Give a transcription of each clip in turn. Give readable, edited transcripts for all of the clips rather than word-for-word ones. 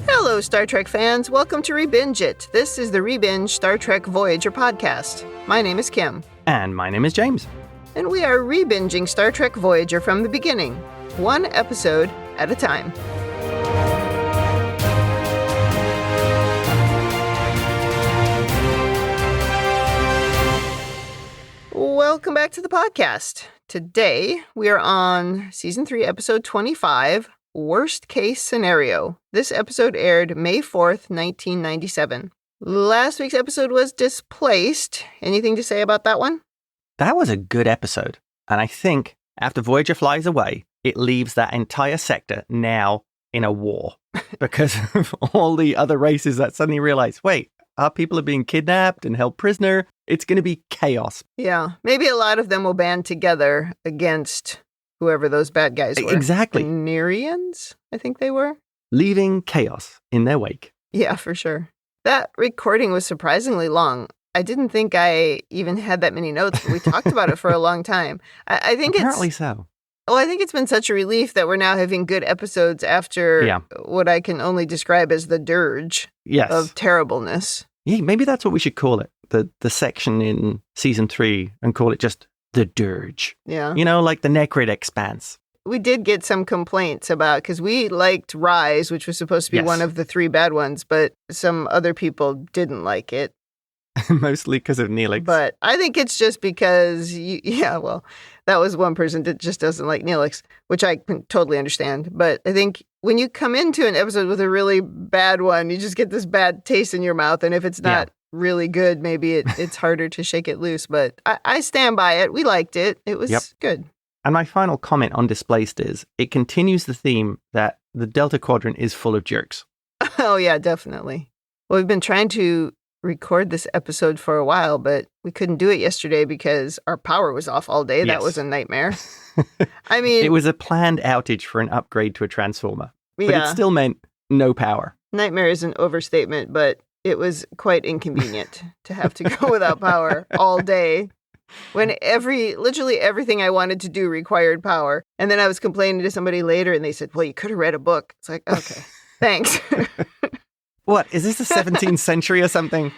Hello, Star Trek fans. Welcome to ReBingeIT. This is the ReBinge Star Trek Voyager podcast. My name is Kim. And my name is James. And we are rebinging Star Trek Voyager from the beginning, one episode at a time. Welcome back to the podcast. Today, we are on Season 3, Episode 25, Worst Case Scenario. This episode aired May 4th, 1997. Last week's episode was Displaced. Anything to say about that one? That was a good episode. And I think after Voyager flies away, it leaves that entire sector now in a war. Because of all the other races that suddenly realize, wait, our people are being kidnapped and held prisoner. It's going to be chaos. Yeah, maybe a lot of them will band together against whoever those bad guys were. Exactly. The Nerians, I think they were. Leaving chaos in their wake. Yeah, for sure. That recording was surprisingly long. I didn't think I even had that many notes, but we talked about it for a long time. I think Apparently so. Well, I think it's been such a relief that we're now having good episodes after what I can only describe as the dirge of terribleness. Yeah, maybe that's what we should call it. The section in Season 3 and call it just the dirge. Yeah. You know, like the Necrid Expanse. We did get some complaints about, because we liked Rise, which was supposed to be one of the three bad ones, but some other people didn't like it. Mostly because of Neelix. But I think it's just because, that was one person that just doesn't like Neelix, which I can totally understand. But I think when you come into an episode with a really bad one, you just get this bad taste in your mouth. And if it's not really good, maybe it's harder to shake it loose. But I stand by it. We liked it. It was good. And my final comment on Displaced is, it continues the theme that the Delta Quadrant is full of jerks. Oh, yeah, definitely. Well, we've been trying to record this episode for a while, but we couldn't do it yesterday because our power was off all day. That was a nightmare. I mean, it was a planned outage for an upgrade to a transformer, but it still meant no power. Nightmare is an overstatement, but it was quite inconvenient to have to go without power all day when literally everything I wanted to do required power. And then I was complaining to somebody later and they said, well, you could have read a book. It's like, okay, thanks. What, is this the 17th century or something?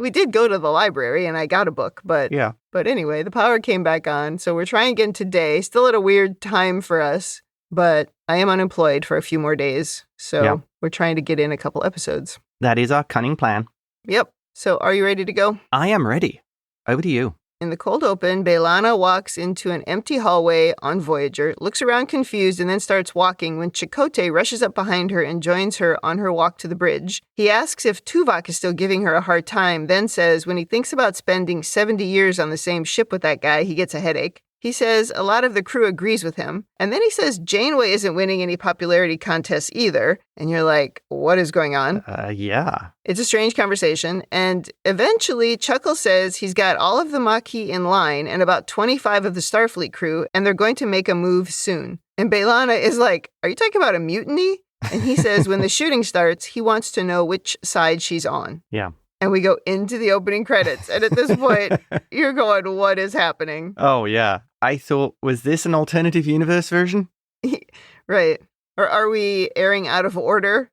We did go to the library and I got a book, but anyway, the power came back on. So we're trying again today, still at a weird time for us, but I am unemployed for a few more days. So we're trying to get in a couple episodes. That is our cunning plan. Yep. So are you ready to go? I am ready. Over to you. In the cold open, B'Elanna walks into an empty hallway on Voyager, looks around confused, and then starts walking when Chakotay rushes up behind her and joins her on her walk to the bridge. He asks if Tuvok is still giving her a hard time, then says when he thinks about spending 70 years on the same ship with that guy, he gets a headache. He says a lot of the crew agrees with him. And then he says Janeway isn't winning any popularity contests either. And you're like, what is going on? Yeah. It's a strange conversation. And eventually, Chuckles says he's got all of the Maquis in line and about 25 of the Starfleet crew, and they're going to make a move soon. And B'Elanna is like, are you talking about a mutiny? And he says when the shooting starts, he wants to know which side she's on. Yeah. And we go into the opening credits. And at this point, you're going, what is happening? Oh, yeah. I thought, was this an alternative universe version? Right. Or are we airing out of order?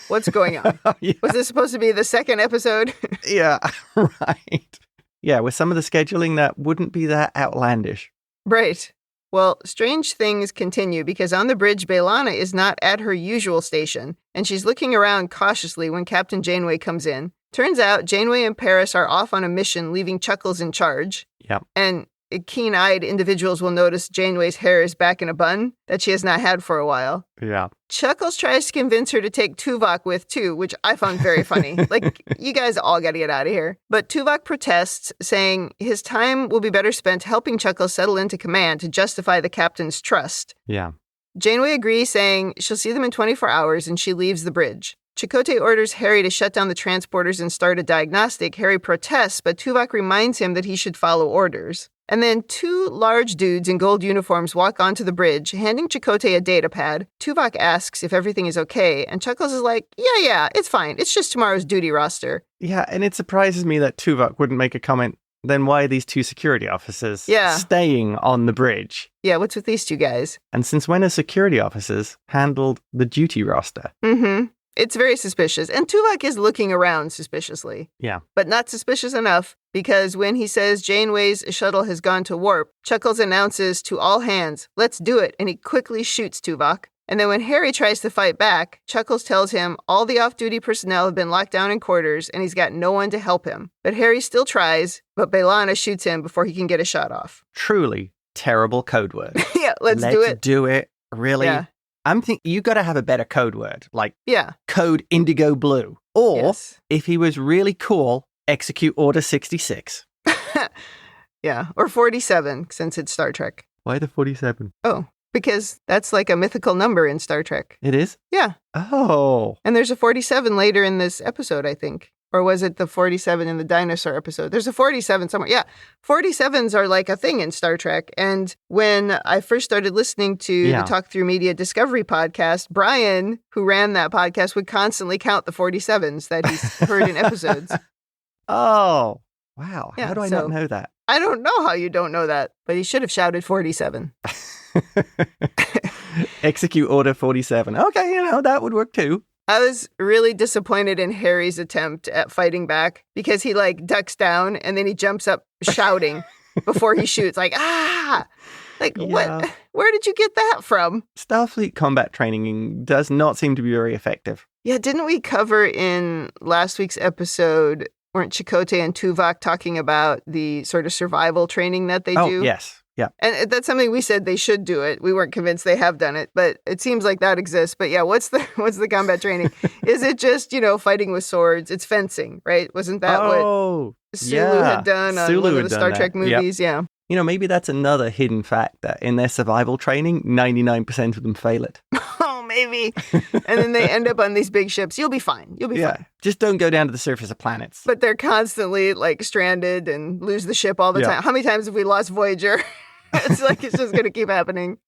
What's going on? Was this supposed to be the second episode? Yeah, right. Yeah, with some of the scheduling that wouldn't be that outlandish. Right. Well, strange things continue because on the bridge, B'Elanna is not at her usual station, and she's looking around cautiously when Captain Janeway comes in. Turns out Janeway and Paris are off on a mission, leaving Chuckles in charge. Yep. And keen-eyed individuals will notice Janeway's hair is back in a bun that she has not had for a while. Yeah. Chuckles tries to convince her to take Tuvok with, too, which I found very funny. Like, you guys all got to get out of here. But Tuvok protests, saying his time will be better spent helping Chuckles settle into command to justify the captain's trust. Yeah. Janeway agrees, saying she'll see them in 24 hours, and she leaves the bridge. Chakotay orders Harry to shut down the transporters and start a diagnostic. Harry protests, but Tuvok reminds him that he should follow orders. And then two large dudes in gold uniforms walk onto the bridge, handing Chakotay a data pad. Tuvok asks if everything is okay, and Chuckles is like, yeah, it's fine. It's just tomorrow's duty roster. Yeah, and it surprises me that Tuvok wouldn't make a comment then why are these 2 security officers Yeah. staying on the bridge? Yeah, what's with these 2 guys? And since when have security officers handled the duty roster? Mm-hmm. It's very suspicious. And Tuvok is looking around suspiciously. Yeah. But not suspicious enough, because when he says Janeway's shuttle has gone to warp, Chuckles announces to all hands, "Let's do it," and he quickly shoots Tuvok. And then when Harry tries to fight back, Chuckles tells him all the off-duty personnel have been locked down in quarters and he's got no one to help him. But Harry still tries, but B'Elanna shoots him before he can get a shot off. Truly terrible code word. Yeah, let's do it. Do it. Really? Yeah. I'm thinking you got to have a better code word, like Yeah. code indigo blue. Or Yes. if he was really cool, execute order 66. Yeah, or 47, since it's Star Trek. Why the 47? Oh, because that's like a mythical number in Star Trek. It is? Yeah. Oh. And there's a 47 later in this episode, I think. Or was it the 47 in the dinosaur episode? There's a 47 somewhere. Yeah. 47s are like a thing in Star Trek. And when I first started listening to the Talk Through Media Discovery podcast, Brian, who ran that podcast, would constantly count the 47s that he's heard in episodes. Oh. Wow. Yeah, How do I not know that? I don't know how you don't know that, but he should have shouted 47. Execute order 47. Okay, that would work too. I was really disappointed in Harry's attempt at fighting back because he ducks down and then he jumps up shouting before he shoots what? Where did you get that from? Starfleet combat training does not seem to be very effective. Yeah, didn't we cover in last week's episode, weren't Chakotay and Tuvok talking about the sort of survival training that they do? Oh, yes. Yeah. And that's something we said they should do it. We weren't convinced they have done it, but it seems like that exists. But yeah, what's the combat training? Is it just, fighting with swords? It's fencing, right? Wasn't that what Sulu had done on one of the Star Trek movies? Yep. Yeah. Maybe that's another hidden fact that in their survival training, 99% of them fail it. Oh, maybe. And then they end up on these big ships. You'll be fine. You'll be fine. Just don't go down to the surface of planets. But they're constantly stranded and lose the ship all the time. How many times have we lost Voyager? It's it's just going to keep happening.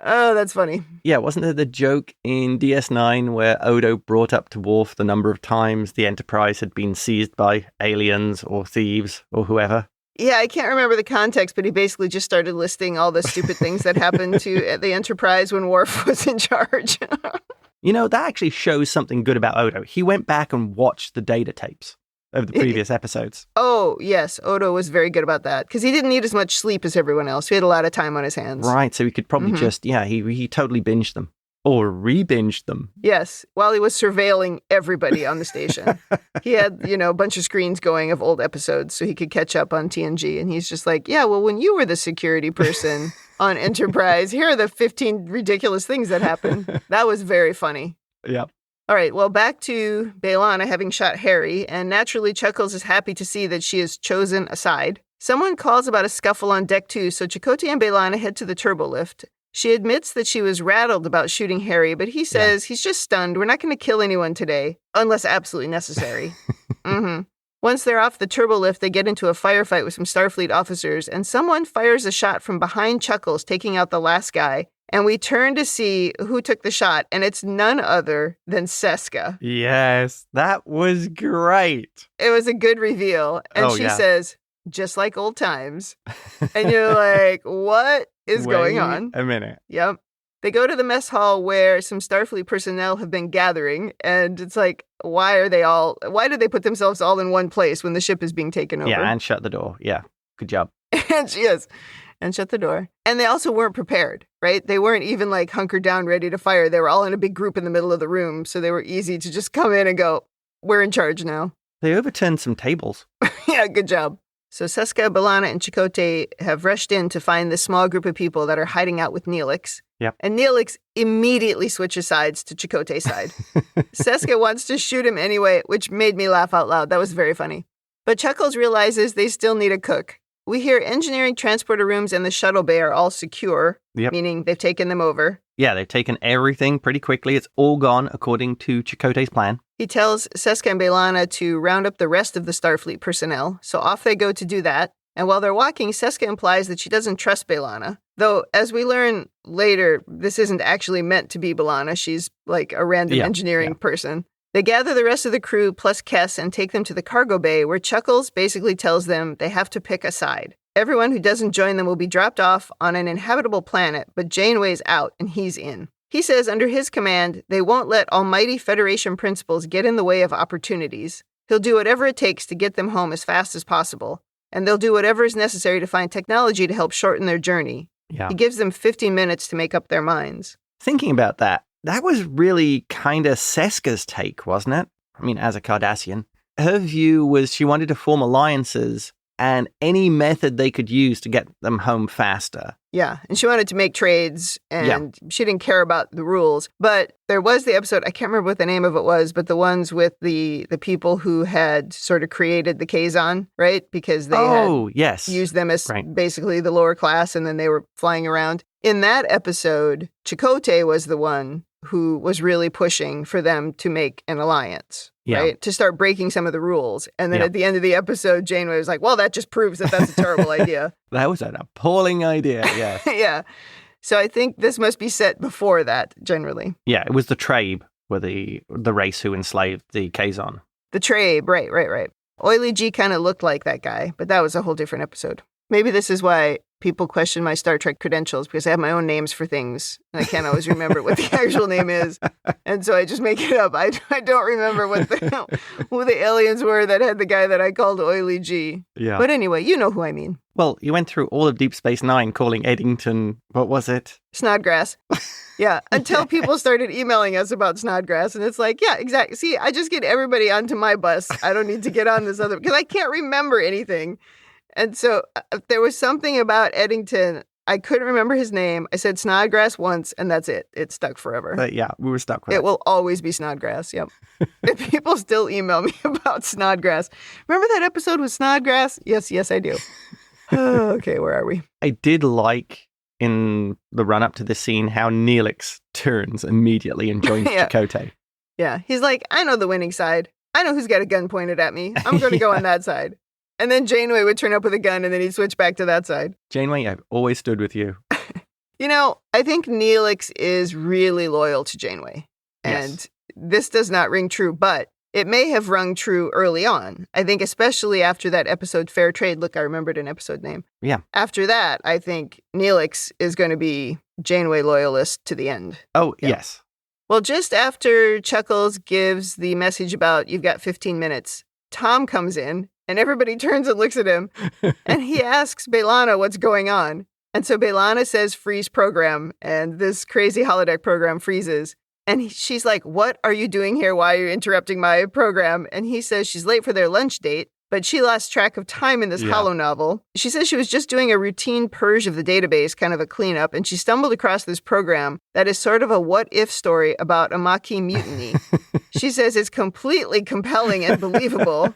Oh, that's funny. Yeah, wasn't there the joke in DS9 where Odo brought up to Worf the number of times the Enterprise had been seized by aliens or thieves or whoever? Yeah, I can't remember the context, but he basically just started listing all the stupid things that happened to the Enterprise when Worf was in charge. That actually shows something good about Odo. He went back and watched the data tapes of the previous episodes. Oh, yes. Odo was very good about that because he didn't need as much sleep as everyone else. He had a lot of time on his hands. Right, so he could probably he totally binged them. Or re-binged them. Yes, while he was surveilling everybody on the station. He had, a bunch of screens going of old episodes so he could catch up on TNG. And he's just when you were the security person on Enterprise, here are the 15 ridiculous things that happened. That was very funny. Yep. All right, well, back to B'Elanna having shot Harry, and naturally Chuckles is happy to see that she is chosen a side. Someone calls about a scuffle on deck 2, so Chakotay and B'Elanna head to the turbo lift. She admits that she was rattled about shooting Harry, but he says he's just stunned. We're not going to kill anyone today, unless absolutely necessary. Once they're off the turbo lift, they get into a firefight with some Starfleet officers, and someone fires a shot from behind Chuckles, taking out the last guy. And we turn to see who took the shot, and it's none other than Seska. Yes, that was great. It was a good reveal. And she says, just like old times. And you're like, what is going on? A minute. Yep. They go to the mess hall where some Starfleet personnel have been gathering. And it's why did they put themselves all in one place when the ship is being taken over? Yeah, and shut the door. Yeah, good job. And she is. And shut the door. And they also weren't prepared, right? They weren't even hunkered down ready to fire. They were all in a big group in the middle of the room. So they were easy to just come in and go, we're in charge now. They overturned some tables. Yeah, good job. So Seska, B'Elanna, and Chakotay have rushed in to find this small group of people that are hiding out with Neelix. Yep. And Neelix immediately switches sides to Chakotay's side. Seska wants to shoot him anyway, which made me laugh out loud. That was very funny. But Chuckles realizes they still need a cook. We hear engineering transporter rooms and the shuttle bay are all secure, meaning they've taken them over. Yeah, they've taken everything pretty quickly. It's all gone according to Chakotay's plan. He tells Seska and B'Elanna to round up the rest of the Starfleet personnel, so off they go to do that. And while they're walking, Seska implies that she doesn't trust B'Elanna. Though, as we learn later, this isn't actually meant to be B'Elanna. She's a random engineering person. They gather the rest of the crew plus Kes and take them to the cargo bay where Chuckles basically tells them they have to pick a side. Everyone who doesn't join them will be dropped off on an inhabitable planet, but Janeway's out and he's in. He says under his command, they won't let almighty Federation principles get in the way of opportunities. He'll do whatever it takes to get them home as fast as possible, and they'll do whatever is necessary to find technology to help shorten their journey. Yeah. He gives them 15 minutes to make up their minds. Thinking about that was really kind of Seska's take, wasn't it? I mean, as a Cardassian. Her view was she wanted to form alliances and any method they could use to get them home faster. Yeah, and she wanted to make trades, and she didn't care about the rules. But there was the episode, I can't remember what the name of it was, but the ones with the people who had sort of created the Kazon, right? Because they had used them as basically the lower class, and then they were flying around. In that episode, Chakotay was the one who was really pushing for them to make an alliance, right? To start breaking some of the rules. And then at the end of the episode, Janeway was like, well, that just proves that that's a terrible idea. That was an appalling idea, yeah. Yeah. So I think this must be set before that, generally. Yeah, it was the Trabe, were the race who enslaved the Kazon. The Trabe, right. Oily G kind of looked like that guy, but that was a whole different episode. Maybe this is why people question my Star Trek credentials, because I have my own names for things, and I can't always remember what the actual name is. And so I just make it up. I don't remember who the aliens were that had the guy that I called Oily G. Yeah. But anyway, you know who I mean. Well, you went through all of Deep Space Nine calling Eddington, what was it? Snodgrass. Yeah, until people started emailing us about Snodgrass, and it's like, yeah, exactly. See, I just get everybody onto my bus. I don't need to get on this other, because I can't remember anything. And so there was something about Eddington. I couldn't remember his name. I said Snodgrass once, and that's it. It stuck forever. Yeah, we were stuck with it. It will always be Snodgrass, yep. If people still email me about Snodgrass. Remember that episode with Snodgrass? Yes, I do. Okay, where are we? I did like, in the run-up to this scene, how Neelix turns immediately and joins Chakotay. Yeah, he's like, I know the winning side. I know who's got a gun pointed at me. I'm going to go on that side. And then Janeway would turn up with a gun, and then he'd switch back to that side. Janeway, I've always stood with you. You know, I think Neelix is really loyal to Janeway. And this does not ring true, but it may have rung true early on. I think especially after that episode, Fair Trade. Look, I remembered an episode name. Yeah. After that, I think Neelix is going to be Janeway loyalist to the end. Oh, yes. Well, just after Chuckles gives the message about you've got 15 minutes, Tom comes in. And everybody turns and looks at him, and he asks B'Elanna what's going on. And so B'Elanna says freeze program, and this crazy holodeck program freezes. And she's like, what are you doing here? Why are you interrupting my program? And he says she's late for their lunch date, but she lost track of time in this holo novel. She says she was just doing a routine purge of the database, kind of a cleanup, and she stumbled across this program that is sort of a what-if story about a Maquis mutiny. She says it's completely compelling and believable.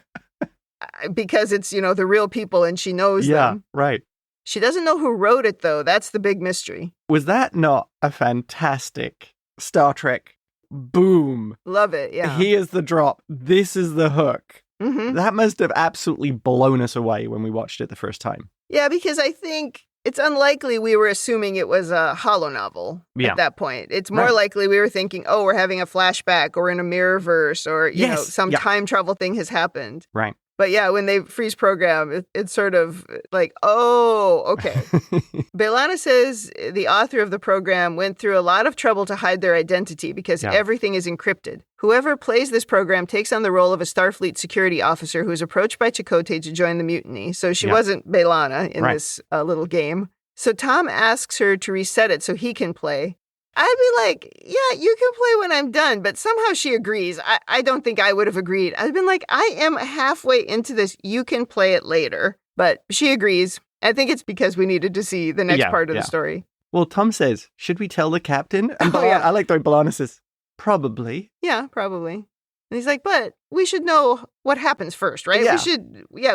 Because it's, the real people and she knows them. Yeah, right. She doesn't know who wrote it, though. That's the big mystery. Was that not a fantastic Star Trek? Boom. Love it, yeah. Here's the drop. This is the hook. Mm-hmm. That must have absolutely blown us away when we watched it the first time. Yeah, because I think it's unlikely we were assuming it was a holo novel at that point. It's more likely we were thinking, oh, we're having a flashback or in a mirrorverse or, some time travel thing has happened. Right. But yeah, when they freeze program, it's sort of like, oh, okay. B'Elanna says the author of the program went through a lot of trouble to hide their identity because everything is encrypted. Whoever plays this program takes on the role of a Starfleet security officer who is approached by Chakotay to join the mutiny. So she wasn't B'Elanna in this little game. So Tom asks her to reset it so he can play. I'd be like, yeah, you can play when I'm done. But somehow she agrees. I don't think I would have agreed. I've been like, I am halfway into this. You can play it later. But she agrees. I think it's because we needed to see the next part of the story. Well, Tom says, should we tell the captain? And I like the way B'Elanna says, probably. Yeah, probably. And he's like, but we should know what happens first, right? Yeah.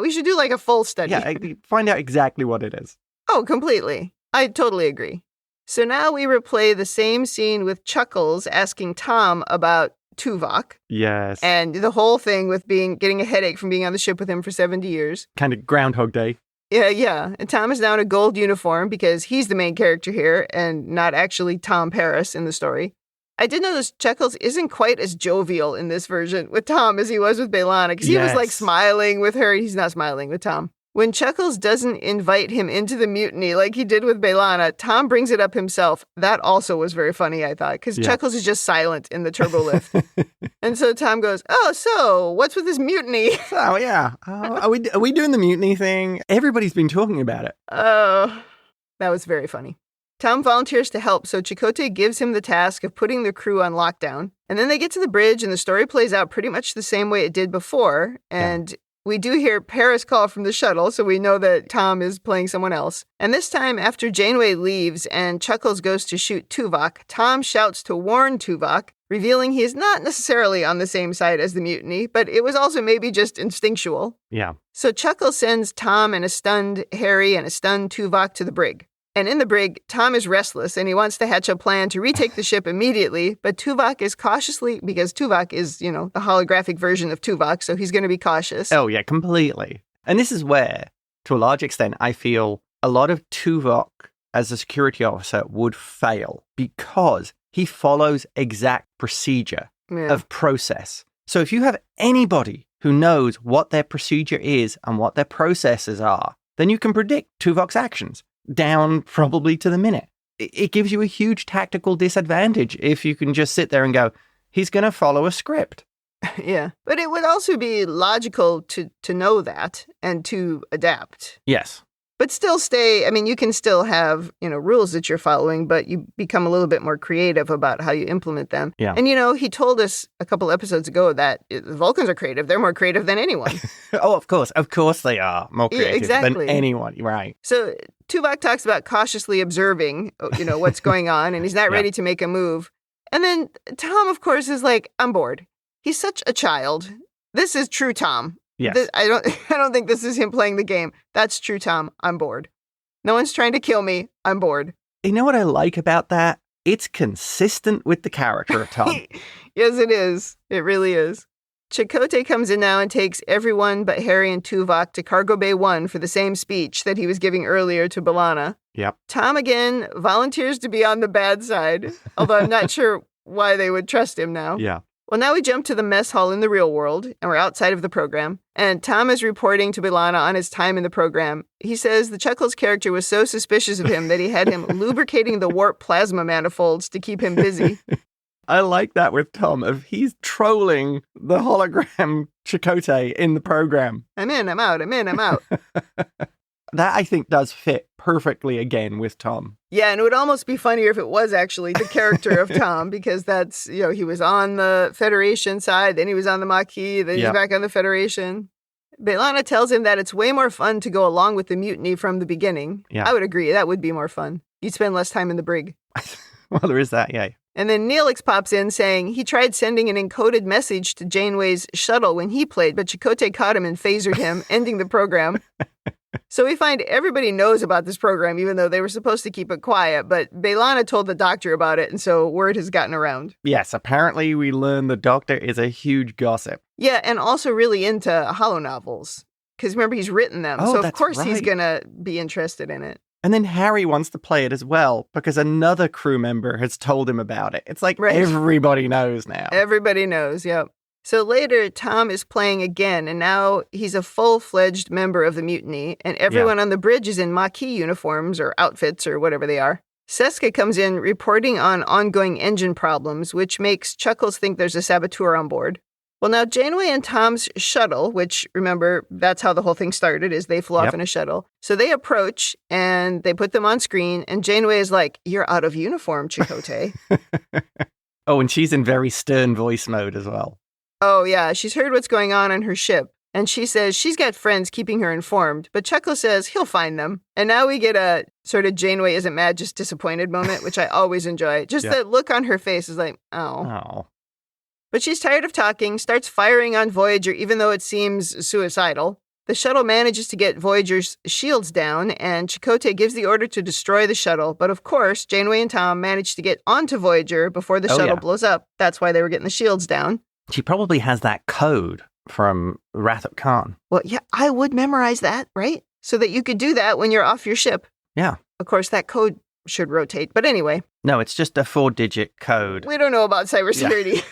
We should do like a full study. Yeah, find out exactly what it is. Oh, completely. I totally agree. So now we replay the same scene with Chuckles asking Tom about Tuvok. Yes. And the whole thing with getting a headache from being on the ship with him for 70 years. Kind of Groundhog Day. Yeah. And Tom is now in a gold uniform because he's the main character here and not actually Tom Paris in the story. I did notice Chuckles isn't quite as jovial in this version with Tom as he was with B'Elanna, because he was like smiling with her. He's not smiling with Tom. When Chuckles doesn't invite him into the mutiny like he did with B'Elanna, Tom brings it up himself. That also was very funny, I thought, because Chuckles is just silent in the turbo lift. And so Tom goes, "Oh, so what's with this mutiny?" Oh, yeah. Are we doing the mutiny thing? Everybody's been talking about it. Oh, that was very funny. Tom volunteers to help, so Chakotay gives him the task of putting the crew on lockdown. And then they get to the bridge, and the story plays out pretty much the same way it did before. And we do hear Paris call from the shuttle, so we know that Tom is playing someone else. And this time, after Janeway leaves and Chuckles goes to shoot Tuvok, Tom shouts to warn Tuvok, revealing he is not necessarily on the same side as the mutiny, but it was also maybe just instinctual. Yeah. So Chuckles sends Tom and a stunned Harry and a stunned Tuvok to the brig. And in the brig, Tom is restless and he wants to hatch a plan to retake the ship immediately, but Tuvok is cautiously, because Tuvok is, the holographic version of Tuvok, so he's going to be cautious. Oh, yeah, completely. And this is where, to a large extent, I feel a lot of Tuvok as a security officer would fail because he follows exact procedure of process. So if you have anybody who knows what their procedure is and what their processes are, then you can predict Tuvok's actions. Down probably to the minute. It gives you a huge tactical disadvantage if you can just sit there and go, he's going to follow a script. Yeah, but it would also be logical to know that and to adapt. Yes. But still you can still have, rules that you're following, but you become a little bit more creative about how you implement them. Yeah. And, he told us a couple episodes ago that the Vulcans are creative. They're more creative than anyone. Oh, of course. Of course they are more creative than anyone. Right. So Tuvok talks about cautiously observing, what's going on, and he's not ready to make a move. And then Tom, of course, is like, I'm bored. He's such a child. This is true Tom. Yes. I don't think this is him playing the game. That's true, Tom. I'm bored. No one's trying to kill me. I'm bored. You know what I like about that? It's consistent with the character of Tom. Yes, it is. It really is. Chakotay comes in now and takes everyone but Harry and Tuvok to Cargo Bay 1 for the same speech that he was giving earlier to B'Elanna. Yep. Tom again volunteers to be on the bad side, although I'm not sure why they would trust him now. Yeah. Well, now we jump to the mess hall in the real world, and we're outside of the program. And Tom is reporting to B'Elanna on his time in the program. He says the Chuckles character was so suspicious of him that he had him lubricating the warp plasma manifolds to keep him busy. I like that with Tom, of he's trolling the hologram Chakotay in the program. I'm in, I'm out, I'm in, I'm out. That, I think, does fit perfectly again with Tom. Yeah, and it would almost be funnier if it was actually the character of Tom, because that's, he was on the Federation side, then he was on the Maquis, then he's back on the Federation. B'Elanna tells him that it's way more fun to go along with the mutiny from the beginning. Yeah. I would agree. That would be more fun. You'd spend less time in the brig. Well, there is that, yeah. And then Neelix pops in saying he tried sending an encoded message to Janeway's shuttle when he played, but Chakotay caught him and phasered him, ending the program. So we find everybody knows about this program, even though they were supposed to keep it quiet. But B'Elanna told the doctor about it, and so word has gotten around. Yes, apparently we learn the doctor is a huge gossip. Yeah, and also really into holonovels. Because remember, he's written them. Oh, so of course he's going to be interested in it. And then Harry wants to play it as well, because another crew member has told him about it. It's like everybody knows now. Everybody knows, yep. So later, Tom is playing again, and now he's a full-fledged member of the mutiny, and everyone on the bridge is in Maquis uniforms or outfits or whatever they are. Seska comes in reporting on ongoing engine problems, which makes Chuckles think there's a saboteur on board. Well, now Janeway and Tom's shuttle, which, remember, that's how the whole thing started, is they flew off in a shuttle. So they approach, and they put them on screen, and Janeway is like, "You're out of uniform, Chakotay." Oh, and she's in very stern voice mode as well. Oh, yeah, she's heard what's going on her ship, and she says she's got friends keeping her informed, but Chuckles says he'll find them. And now we get a sort of Janeway isn't mad, just disappointed moment, which I always enjoy. Just that look on her face is like, oh. But she's tired of talking, starts firing on Voyager, even though it seems suicidal. The shuttle manages to get Voyager's shields down, and Chakotay gives the order to destroy the shuttle. But of course, Janeway and Tom manage to get onto Voyager before the shuttle blows up. That's why they were getting the shields down. She probably has that code from Wrath of Khan. Well, yeah, I would memorize that, right? So that you could do that when you're off your ship. Yeah. Of course, that code should rotate. But anyway. No, it's just a 4-digit code. We don't know about cybersecurity. Yeah.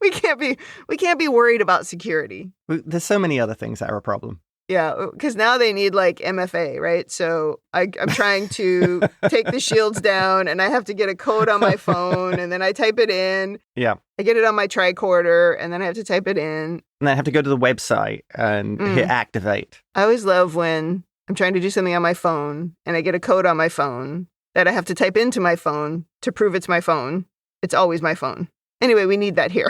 We can't be worried about security. There's so many other things that are a problem. Yeah, because now they need like MFA, right? So I'm trying to take the shields down and I have to get a code on my phone and then I type it in. Yeah. I get it on my tricorder and then I have to type it in. And I have to go to the website and hit activate. I always love when I'm trying to do something on my phone and I get a code on my phone that I have to type into my phone to prove it's my phone. It's always my phone. Anyway, we need that here.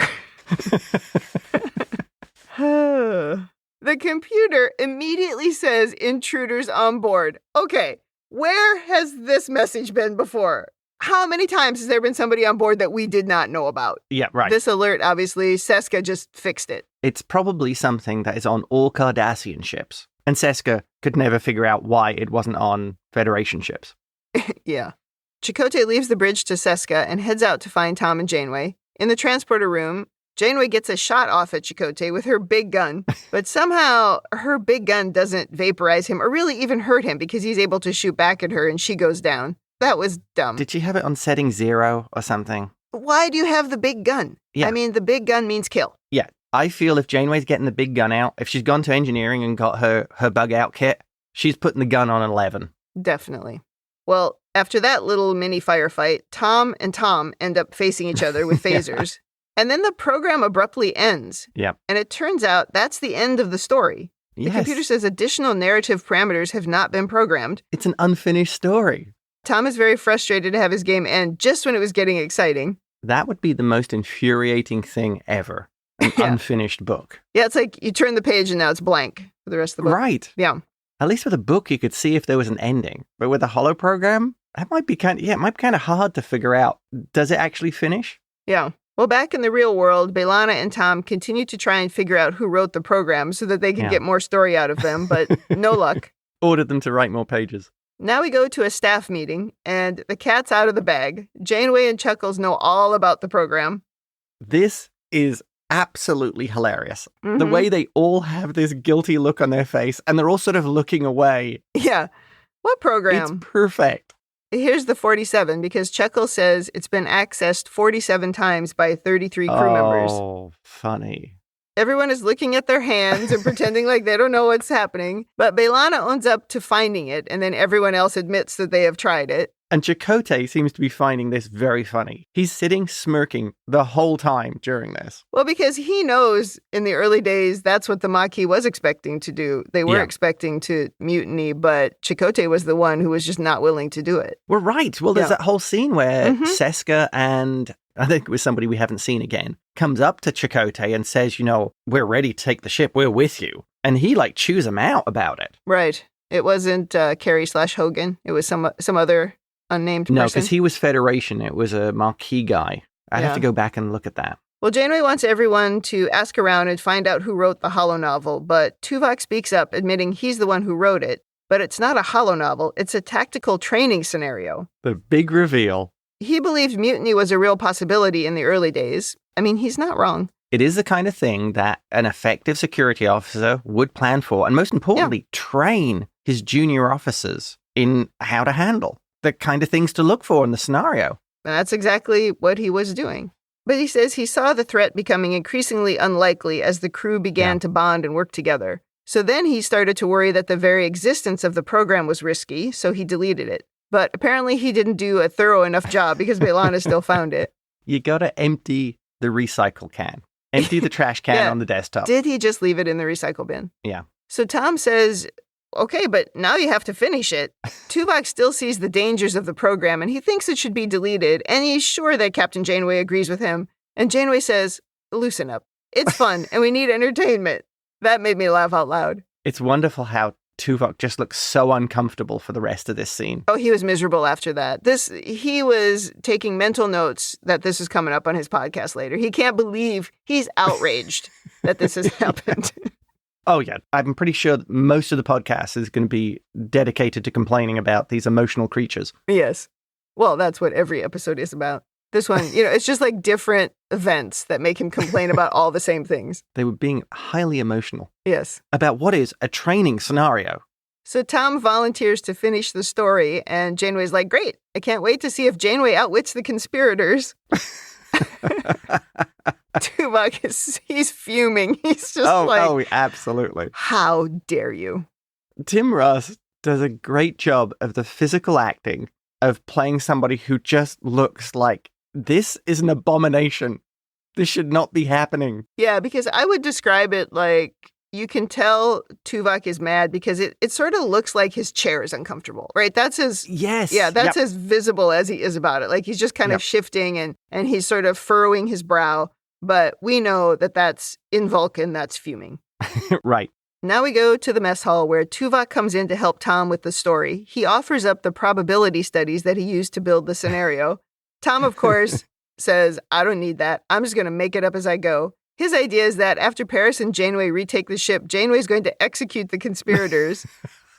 The computer immediately says intruders on board. Okay, where has this message been before? How many times has there been somebody on board that we did not know about? Yeah, right. This alert, obviously, Seska just fixed it. It's probably something that is on all Cardassian ships. And Seska could never figure out why it wasn't on Federation ships. Yeah. Chakotay leaves the bridge to Seska and heads out to find Tom and Janeway. In the transporter room, Janeway gets a shot off at Chakotay with her big gun, but somehow her big gun doesn't vaporize him or really even hurt him because he's able to shoot back at her and she goes down. That was dumb. Did she have it on setting 0 or something? Why do you have the big gun? Yeah. I mean, the big gun means kill. Yeah. I feel if Janeway's getting the big gun out, if she's gone to engineering and got her bug out kit, she's putting the gun on 11. Definitely. Well, after that little mini firefight, Tom and Tom end up facing each other with phasers. And then the program abruptly ends. Yeah. And it turns out that's the end of the story. The computer says additional narrative parameters have not been programmed. It's an unfinished story. Tom is very frustrated to have his game end just when it was getting exciting. That would be the most infuriating thing ever. An unfinished book. Yeah, it's like you turn the page and now it's blank for the rest of the book. Right. Yeah. At least with a book, you could see if there was an ending. But with a holo program, that might be it might be kind of hard to figure out. Does it actually finish? Yeah. Well, back in the real world, B'Elanna and Tom continue to try and figure out who wrote the program so that they can get more story out of them, but no luck. Ordered them to write more pages. Now we go to a staff meeting, and the cat's out of the bag. Janeway and Chuckles know all about the program. This is absolutely hilarious. Mm-hmm. The way they all have this guilty look on their face, and they're all sort of looking away. Yeah. What program? It's perfect. Here's the 47, because Chuckles says it's been accessed 47 times by 33 crew members. Oh, funny. Everyone is looking at their hands and pretending like they don't know what's happening. But B'Elanna owns up to finding it, and then everyone else admits that they have tried it. And Chakotay seems to be finding this very funny. He's sitting smirking the whole time during this. Well, because he knows in the early days that's what the Maquis was expecting to do. They were expecting to mutiny, but Chakotay was the one who was just not willing to do it. Well, right. Well, there's that whole scene where Seska and I think it was somebody we haven't seen again, comes up to Chakotay and says, you know, we're ready to take the ship. We're with you. And he chews him out about it. Right. It wasn't Carrie/Hogan. It was some other unnamed person. No, because he was Federation. It was a Maquis guy. I'd have to go back and look at that. Well, Janeway wants everyone to ask around and find out who wrote the holo novel, but Tuvok speaks up, admitting he's the one who wrote it. But it's not a holo novel. It's a tactical training scenario. The big reveal. He believed mutiny was a real possibility in the early days. I mean, he's not wrong. It is the kind of thing that an effective security officer would plan for, and most importantly, train his junior officers in how to handle. The kind of things to look for in the scenario. And that's exactly what he was doing. But he says he saw the threat becoming increasingly unlikely as the crew began to bond and work together. So then he started to worry that the very existence of the program was risky, so he deleted it. But apparently he didn't do a thorough enough job because B'Elanna still found it. You gotta empty the recycle can. Empty the trash can on the desktop. Did he just leave it in the recycle bin? Yeah. So Tom says, okay, but now you have to finish it. Tuvok still sees the dangers of the program, and he thinks it should be deleted, and he's sure that Captain Janeway agrees with him. And Janeway says, loosen up. It's fun, and we need entertainment. That made me laugh out loud. It's wonderful how Tuvok just looks so uncomfortable for the rest of this scene. Oh, he was miserable after that. He was taking mental notes that this is coming up on his podcast later. He can't believe he's outraged that this has happened. Oh, yeah. I'm pretty sure that most of the podcast is going to be dedicated to complaining about these emotional creatures. Yes. Well, that's what every episode is about. This one, it's just like different events that make him complain about all the same things. They were being highly emotional. Yes. About what is a training scenario. So Tom volunteers to finish the story, and Janeway's like, great, I can't wait to see if Janeway outwits the conspirators. Tuvok he's fuming. He's just oh, absolutely. How dare you? Tim Russ does a great job of the physical acting of playing somebody who just looks like, this is an abomination. This should not be happening. Yeah, because I would describe it like, you can tell Tuvok is mad because it sort of looks like his chair is uncomfortable, right? That's as as visible as he is about it. Like he's just kind of shifting and he's sort of furrowing his brow. But we know that that's in Vulcan, that's fuming. Right. Now we go to the mess hall where Tuvok comes in to help Tom with the story. He offers up the probability studies that he used to build the scenario. Tom, of course, says, I don't need that. I'm just going to make it up as I go. His idea is that after Paris and Janeway retake the ship, Janeway's going to execute the conspirators.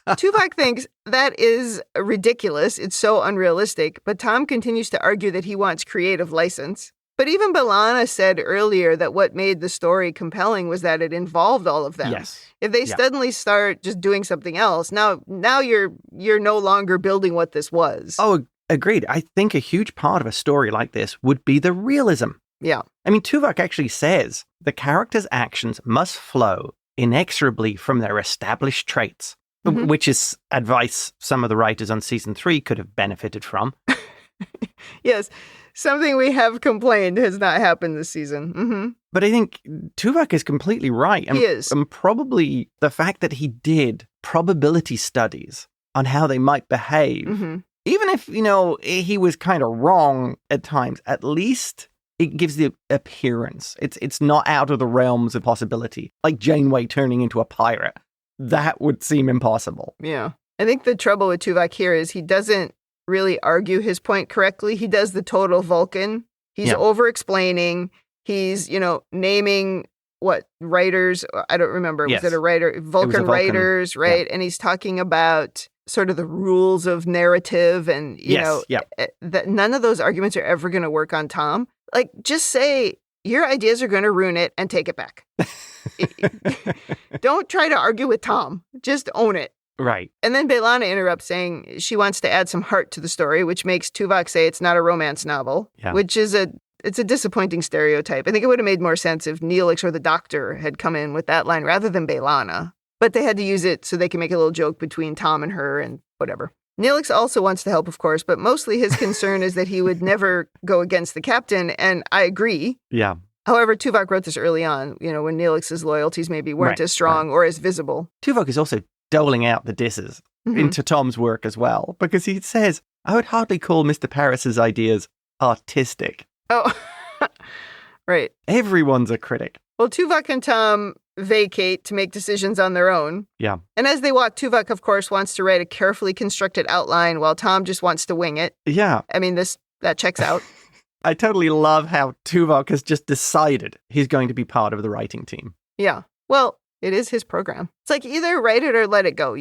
Tuvok thinks that is ridiculous. It's so unrealistic. But Tom continues to argue that he wants creative license. But even B'Elanna said earlier that what made the story compelling was that it involved all of them. Yes. If they suddenly start just doing something else, now you're no longer building what this was. Oh, agreed. I think a huge part of a story like this would be the realism. Yeah. I mean, Tuvok actually says the character's actions must flow inexorably from their established traits, which is advice some of the writers on season 3 could have benefited from. Yes. Something we have complained has not happened this season. Mm-hmm. But I think Tuvok is completely right. He is. And probably the fact that he did probability studies on how they might behave, even if, he was kind of wrong at times, at least it gives the appearance. It's not out of the realms of possibility. Like Janeway turning into a pirate. That would seem impossible. Yeah. I think the trouble with Tuvok here is he doesn't really argue his point correctly. He does the total Vulcan. He's over-explaining. He's, naming what writers, I don't remember. Yes. Was it a writer? Vulcan writers, right? Yeah. And he's talking about sort of the rules of narrative and, that none of those arguments are ever going to work on Tom. Like, just say your ideas are going to ruin it and take it back. Don't try to argue with Tom. Just own it. Right. And then B'Elanna interrupts saying she wants to add some heart to the story, which makes Tuvok say it's not a romance novel, which is it's a disappointing stereotype. I think it would have made more sense if Neelix or the Doctor had come in with that line rather than B'Elanna. But they had to use it so they can make a little joke between Tom and her and whatever. Neelix also wants to help, of course, but mostly his concern is that he would never go against the captain, and I agree. Yeah. However, Tuvok wrote this early on, when Neelix's loyalties maybe weren't as strong or as visible. Tuvok is also doling out the disses into Tom's work as well, because he says, I would hardly call Mr. Paris's ideas artistic. Oh, right. Everyone's a critic. Well, Tuvok and Tom vacate to make decisions on their own. Yeah. And as they walk, Tuvok, of course, wants to write a carefully constructed outline while Tom just wants to wing it. Yeah. I mean, that checks out. I totally love how Tuvok has just decided he's going to be part of the writing team. Yeah. Well, it is his program. It's like either write it or let it go.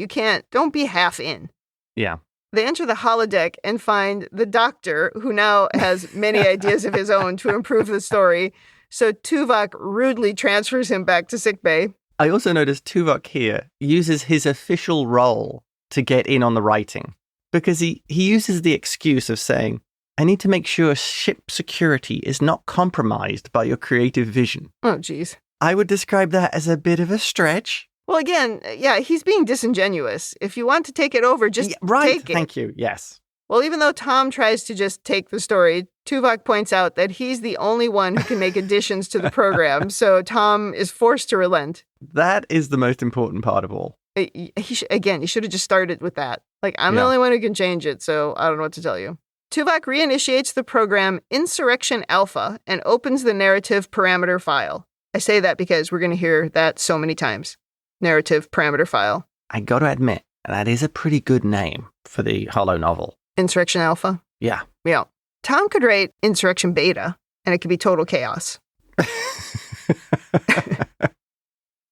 Don't be half in. Yeah. They enter the holodeck and find the Doctor, who now has many ideas of his own to improve the story. So Tuvok rudely transfers him back to sickbay. I also noticed Tuvok here uses his official role to get in on the writing, because he uses the excuse of saying, I need to make sure ship security is not compromised by your creative vision. Oh, geez. I would describe that as a bit of a stretch. Well, again, he's being disingenuous. If you want to take it over, just take it. Thank you. Yes. Well, even though Tom tries to just take the story, Tuvok points out that he's the only one who can make additions to the program, so Tom is forced to relent. That is the most important part of all. He should have just started with that. Like, I'm the only one who can change it, so I don't know what to tell you. Tuvok reinitiates the program Insurrection Alpha and opens the narrative parameter file. I say that because we're going to hear that so many times. Narrative parameter file. I got to admit, that is a pretty good name for the holo novel. Insurrection Alpha? Yeah. Yeah. Tom could write Insurrection Beta, and it could be total chaos.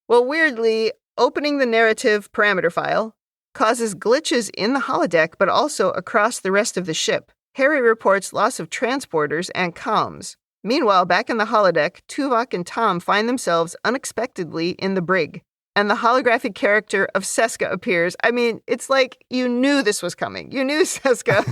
Well, weirdly, opening the narrative parameter file causes glitches in the holodeck, but also across the rest of the ship. Harry reports loss of transporters and comms. Meanwhile, back in the holodeck, Tuvok and Tom find themselves unexpectedly in the brig. and the holographic character of Seska appears. I mean, it's like you knew this was coming. You knew Seska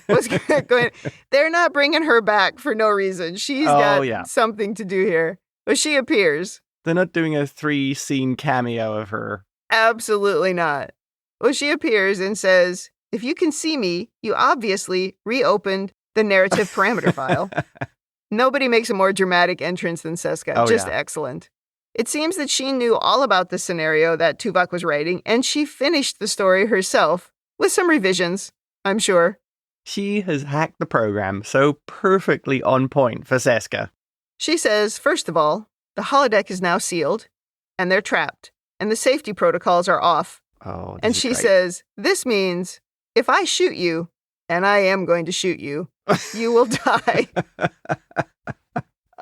was going. They're not bringing her back for no reason. She's got something to do here. But she appears. They're not doing a 3-scene cameo of her. Absolutely not. Well, she appears and says, if you can see me, you obviously reopened the narrative parameter file. Nobody makes a more dramatic entrance than Seska. Just excellent. It seems that she knew all about the scenario that Tuvok was writing, and she finished the story herself, with some revisions, I'm sure. She has hacked the program so perfectly on point for Seska. She says, first of all, the holodeck is now sealed, and they're trapped, and the safety protocols are off. Oh, and she says, this means, if I shoot you, and I am going to shoot you, you will die.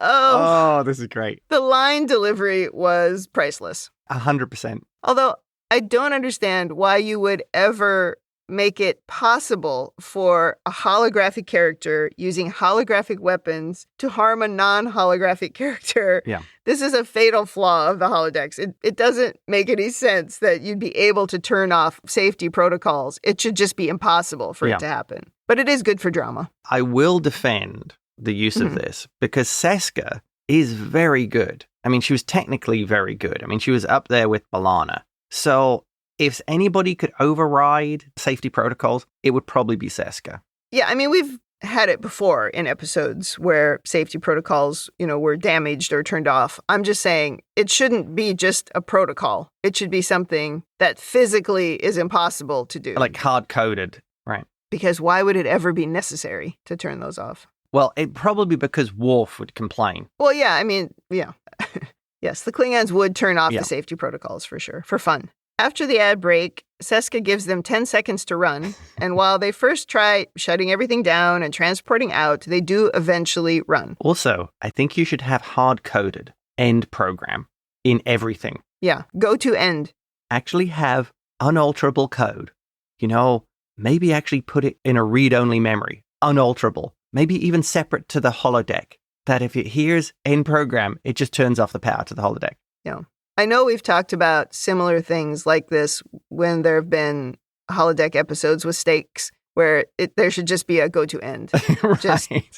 Oh, this is great. The line delivery was priceless. 100%. Although I don't understand why you would ever make it possible for a holographic character using holographic weapons to harm a non-holographic character. Yeah. This is a fatal flaw of the holodecks. It doesn't make any sense that you'd be able to turn off safety protocols. It should just be impossible for it to happen. But it is good for drama. I will defend the use of this because Seska is very good. I mean, she was technically very good. I mean, she was up there with B'Elanna. So if anybody could override safety protocols, it would probably be Seska. Yeah, I mean, we've had it before in episodes where safety protocols, were damaged or turned off. I'm just saying it shouldn't be just a protocol. It should be something that physically is impossible to do. Like hard-coded, right? Because why would it ever be necessary to turn those off? Well, it'd probably be because Worf would complain. Well, yeah, I mean, yeah. Yes, the Klingons would turn off the safety protocols for sure, for fun. After the ad break, Seska gives them 10 seconds to run, and while they first try shutting everything down and transporting out, they do eventually run. Also, I think you should have hard-coded end program in everything. Yeah, go to end. Actually have unalterable code. Maybe actually put it in a read-only memory, unalterable. Maybe even separate to the holodeck, that if it hears end program, it just turns off the power to the holodeck. Yeah. I know we've talked about similar things like this when there have been holodeck episodes with stakes where there should just be a go to end. Right.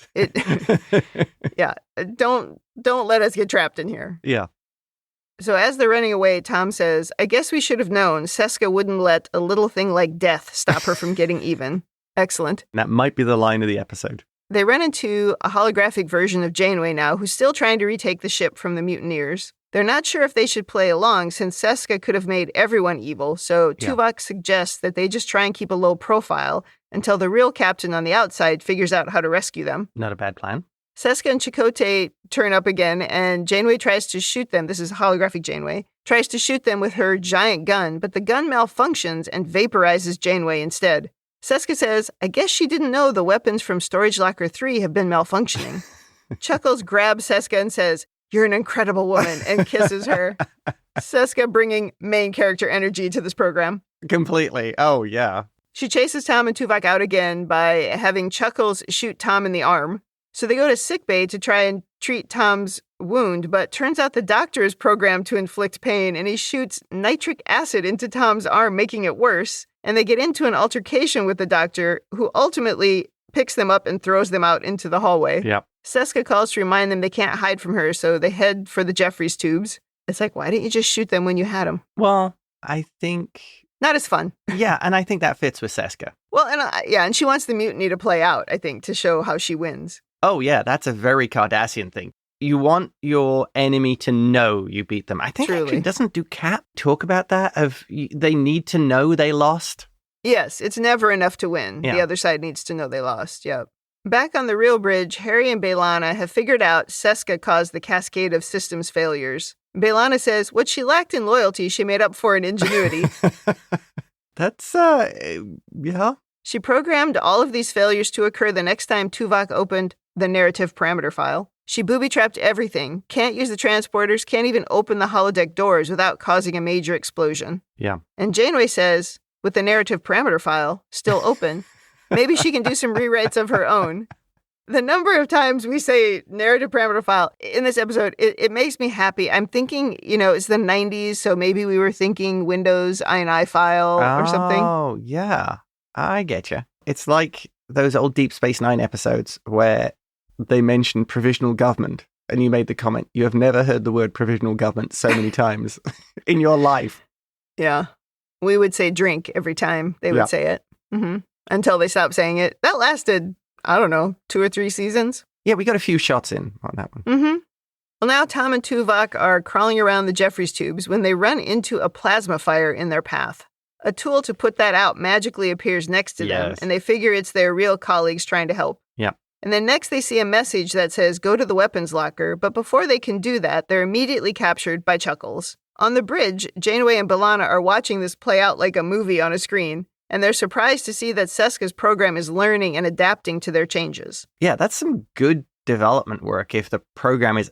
Yeah. Don't let us get trapped in here. Yeah. So as they're running away, Tom says, I guess we should have known Seska wouldn't let a little thing like death stop her from getting even. Excellent. That might be the line of the episode. They run into a holographic version of Janeway now, who's still trying to retake the ship from the mutineers. They're not sure if they should play along since Seska could have made everyone evil, so Tuvok suggests that they just try and keep a low profile until the real captain on the outside figures out how to rescue them. Not a bad plan. Seska and Chakotay turn up again, and Janeway tries to shoot them. This is holographic Janeway. Tries to shoot them with her giant gun, but the gun malfunctions and vaporizes Janeway instead. Seska says, I guess she didn't know the weapons from Storage Locker 3 have been malfunctioning. Chuckles grabs Seska and says, you're an incredible woman, and kisses her. Seska bringing main character energy to this program. Completely. Oh, yeah. She chases Tom and Tuvok out again by having Chuckles shoot Tom in the arm. So they go to sickbay to try and treat Tom's wound, but turns out the doctor is programmed to inflict pain, and he shoots nitric acid into Tom's arm, making it worse. And they get into an altercation with the doctor, who ultimately picks them up and throws them out into the hallway. Yep. Seska calls to remind them they can't hide from her, so they head for the Jeffries tubes. It's like, why didn't you just shoot them when you had them? Well, I think... Not as fun. Yeah, and I think that fits with Seska. Well, and she wants the mutiny to play out, I think, to show how she wins. Oh, yeah, that's a very Cardassian thing. You want your enemy to know you beat them. I think actually, doesn't do Cap talk about that? They need to know they lost? Yes, it's never enough to win. Yeah. The other side needs to know they lost, yep. Back on the real bridge, Harry and B'Elanna have figured out Seska caused the cascade of systems failures. B'Elanna says what she lacked in loyalty, she made up for in ingenuity. That's, yeah. She programmed all of these failures to occur the next time Tuvok opened the narrative parameter file. She booby-trapped everything, can't use the transporters, can't even open the holodeck doors without causing a major explosion. Yeah. And Janeway says, with the narrative parameter file still open, maybe she can do some rewrites of her own. The number of times we say narrative parameter file in this episode, it makes me happy. I'm thinking, it's the 90s, so maybe we were thinking Windows INI file or something. Oh, yeah. I get you. It's like those old Deep Space Nine episodes where they mentioned provisional government, and you made the comment, you have never heard the word provisional government so many times in your life. Yeah. We would say drink every time they would say it. Mm-hmm. Until they stopped saying it. That lasted, I don't know, 2 or 3 seasons. Yeah, we got a few shots in on that one. Mm-hmm. Well, now Tom and Tuvok are crawling around the Jeffries tubes when they run into a plasma fire in their path. A tool to put that out magically appears next to them, and they figure it's their real colleagues trying to help. Yeah. And then next they see a message that says, go to the weapons locker, but before they can do that, they're immediately captured by Chuckles. On the bridge, Janeway and B'Elanna are watching this play out like a movie on a screen, and they're surprised to see that Seska's program is learning and adapting to their changes. Yeah, that's some good development work if the program is